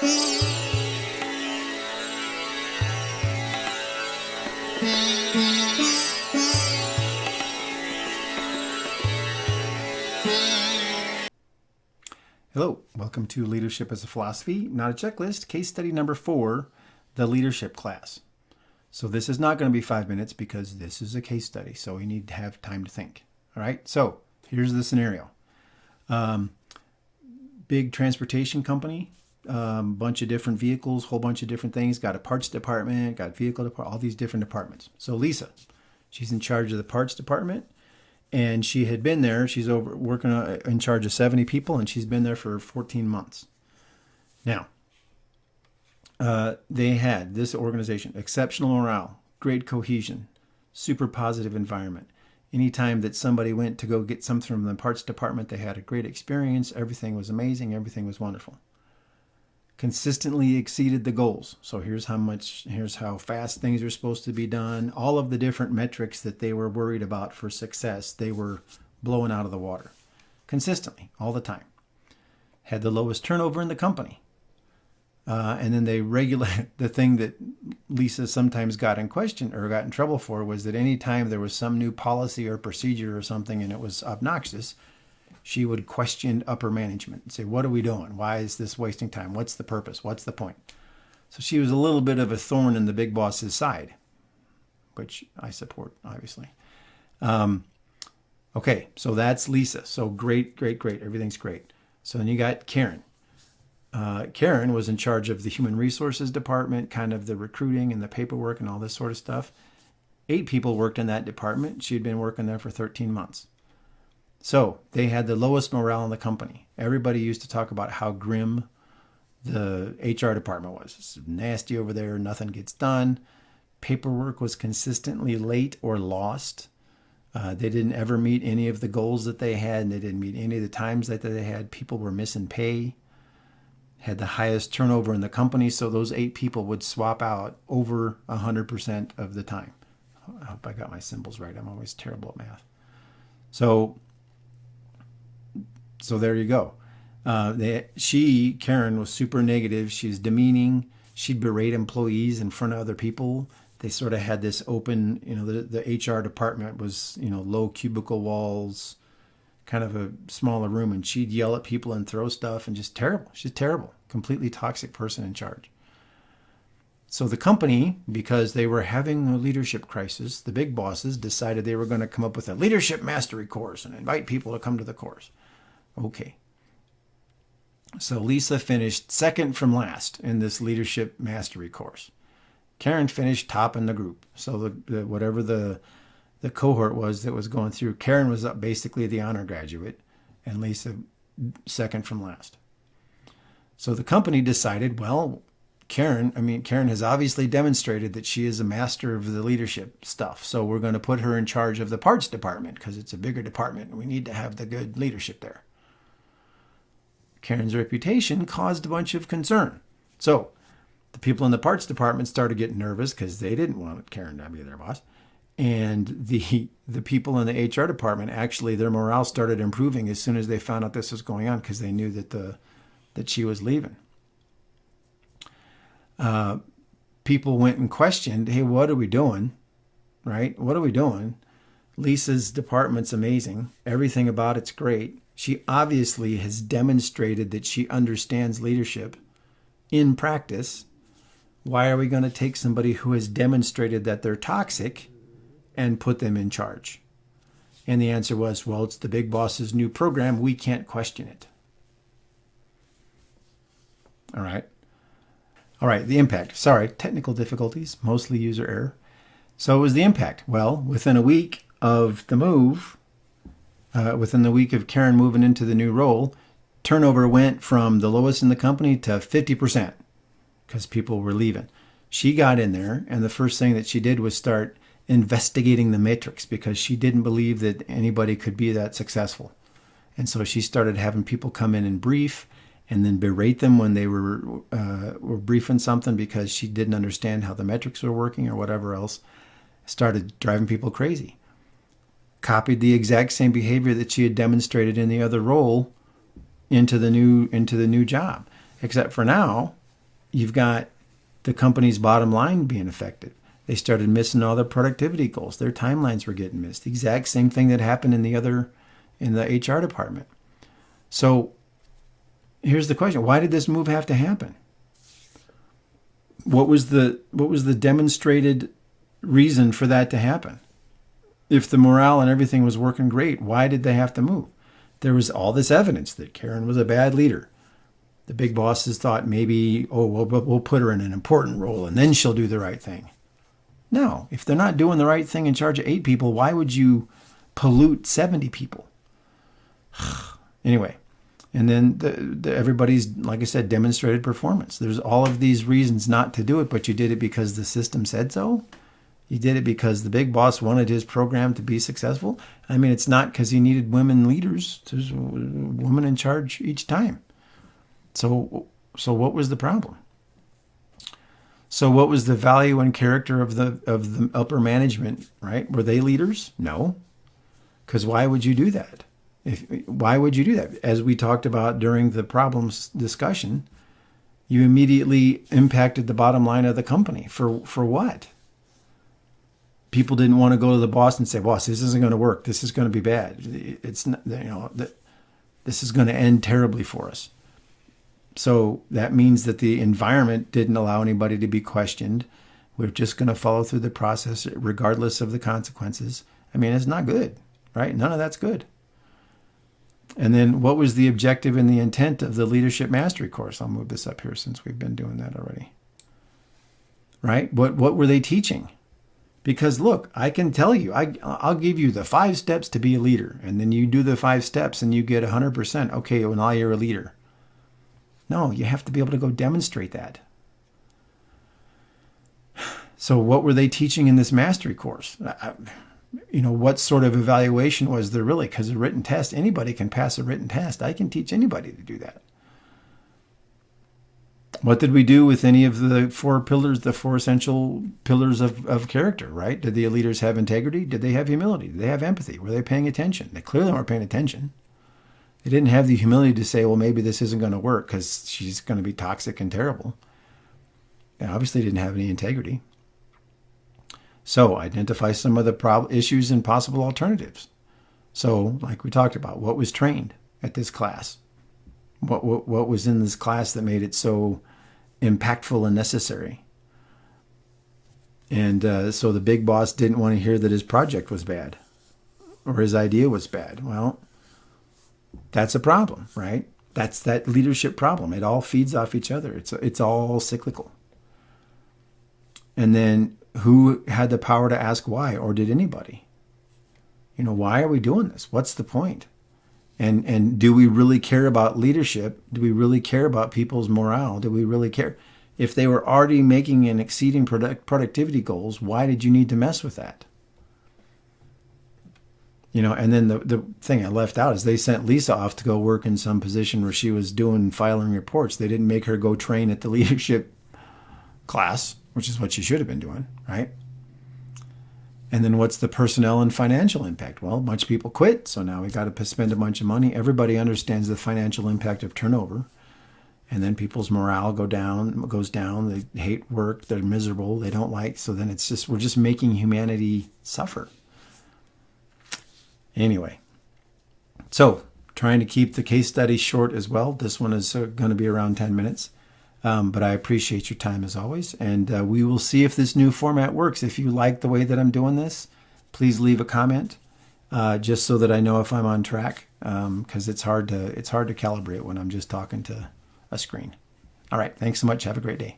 Hello, welcome to Leadership as a Philosophy, Not a Checklist, case study number 4, the leadership class. So this is not going to be 5 minutes because this is a case study, so we need to have time to think. All right, so here's the scenario. Big transportation company, bunch of different vehicles, whole bunch of different things, got a parts department, got vehicle department, all these different departments. So Lisa, she's in charge of the parts department. And she had been there. She's working in charge of 70 people, and she's been there for 14 months. Now, they had this organization, exceptional morale, great cohesion, super positive environment. Anytime that somebody went to go get something from the parts department, they had a great experience. Everything was amazing. Everything was wonderful. Consistently exceeded the goals. So here's how fast things are supposed to be done. All of the different metrics that they were worried about for success, they were blowing out of the water. Consistently, all the time. Had the lowest turnover in the company. And then the thing that Lisa sometimes got in question or got in trouble for was that anytime there was some new policy or procedure or something and it was obnoxious, she would question upper management and say, what are we doing? Why is this wasting time? What's the purpose? What's the point? So she was a little bit of a thorn in the big boss's side, which I support, obviously. Okay, so that's Lisa. So great. Everything's great. So then you got Karen. Karen was in charge of the human resources department, kind of the recruiting and the paperwork and all this sort of stuff. 8 people worked in that department. She'd been working there for 13 months. So they had the lowest morale in the company. Everybody used to talk about how grim the HR department was. It's nasty over there. Nothing gets done. Paperwork was consistently late or lost. They didn't ever meet any of the goals that they had, and they didn't meet any of the times that they had. People were missing pay. Had the highest turnover in the company, so those 8 people would swap out over 100% of the time. I hope I got my symbols right. I'm always terrible at math. So there you go. Karen was super negative. She was demeaning. She'd berate employees in front of other people. They sort of had this open, the HR department was, low cubicle walls, kind of a smaller room, and she'd yell at people and throw stuff and just terrible. She's terrible, completely toxic person in charge. So the company, because they were having a leadership crisis, the big bosses decided they were going to come up with a leadership mastery course and invite people to come to the course. Okay. So Lisa finished second from last in this leadership mastery course. Karen finished top in the group. So whatever the cohort was that was going through, Karen was up basically the honor graduate and Lisa second from last. So the company decided, well, Karen has obviously demonstrated that she is a master of the leadership stuff. So we're going to put her in charge of the parts department because it's a bigger department and we need to have the good leadership there. Karen's reputation caused a bunch of concern. So the people in the parts department started getting nervous because they didn't want Karen to be their boss. And the people in the HR department, actually, their morale started improving as soon as they found out this was going on because they knew that she was leaving. People went and questioned, hey, what are we doing? Right? What are we doing? Lisa's department's amazing. Everything about it's great. She obviously has demonstrated that she understands leadership in practice. Why are we going to take somebody who has demonstrated that they're toxic and put them in charge? And the answer was, well, it's the big boss's new program. We can't question it. All right, the impact. Sorry, technical difficulties, mostly user error. So it was the impact. Well, within a week of the move, within the week of Karen moving into the new role, turnover went from the lowest in the company to 50% because people were leaving. She got in there, and the first thing that she did was start investigating the matrix because she didn't believe that anybody could be that successful. And so she started having people come in and brief and then berate them when they were briefing something because she didn't understand how the metrics were working or whatever else. Started driving people crazy. Copied the exact same behavior that she had demonstrated in the other role into the new job. Except for now, you've got the company's bottom line being affected. They started missing all their productivity goals. Their timelines were getting missed. The exact same thing that happened in the HR department. So here's the question. Why did this move have to happen? What was the demonstrated reason for that to happen? If the morale and everything was working great, why did they have to move? There was all this evidence that Karen was a bad leader. The big bosses thought maybe, we'll put her in an important role and then she'll do the right thing. No, if they're not doing the right thing in charge of 8 people, why would you pollute 70 people? Anyway, and then everybody's, like I said, demonstrated performance. There's all of these reasons not to do it, but you did it because the system said so. You did it because the big boss wanted his program to be successful. I mean, it's not because he needed women leaders. There's a woman in charge each time. So what was the problem? So what was the value and character of the upper management, right? Were they leaders? No. Because why would you do that? Why would you do that? As we talked about during the problems discussion, you immediately impacted the bottom line of the company. For what? People didn't want to go to the boss and say, boss, this isn't going to work. This is going to be bad. It's not, this is going to end terribly for us. So that means that the environment didn't allow anybody to be questioned. We're just going to follow through the process regardless of the consequences. I mean, it's not good, right? None of that's good. And then what was the objective and the intent of the Leadership Mastery course? I'll move this up here since we've been doing that already. Right? What were they teaching? Because look, I can tell you, I'll give you the 5 steps to be a leader. And then you do the 5 steps and you get 100%. Okay, well, now you're a leader. No, you have to be able to go demonstrate that. So what were they teaching in this mastery course? What sort of evaluation was there really? Because a written test, anybody can pass a written test. I can teach anybody to do that. What did we do with any of the 4 pillars, the 4 essential pillars of character, right? Did the leaders have integrity? Did they have humility? Did they have empathy? Were they paying attention? They clearly weren't paying attention. They didn't have the humility to say, well, maybe this isn't going to work because she's going to be toxic and terrible. They obviously didn't have any integrity. So identify some of the issues and possible alternatives. So like we talked about, what was trained at this class? What was in this class that made it so impactful and necessary? And so the big boss didn't want to hear that his project was bad or his idea was bad. Well, that's a problem, right? That's that leadership problem. It all feeds off each other. It's all cyclical. And then who had the power to ask why, or did anybody? Why are we doing this? What's the point? And do we really care about leadership? Do we really care about people's morale? Do we really care? If they were already making and exceeding productivity goals, why did you need to mess with that? And then the thing I left out is they sent Lisa off to go work in some position where she was filing reports. They didn't make her go train at the leadership class, which is what she should have been doing, right? And then what's the personnel and financial impact? Well, a bunch of people quit, so now we got to spend a bunch of money. Everybody understands the financial impact of turnover. And then people's morale goes down. They hate work. They're miserable. They don't like. So then we're just making humanity suffer. Anyway, so trying to keep the case study short as well. This one is going to be around 10 minutes. But I appreciate your time as always. And we will see if this new format works. If you like the way that I'm doing this, please leave a comment just so that I know if I'm on track. Because it's hard to calibrate when I'm just talking to a screen. All right. Thanks so much. Have a great day.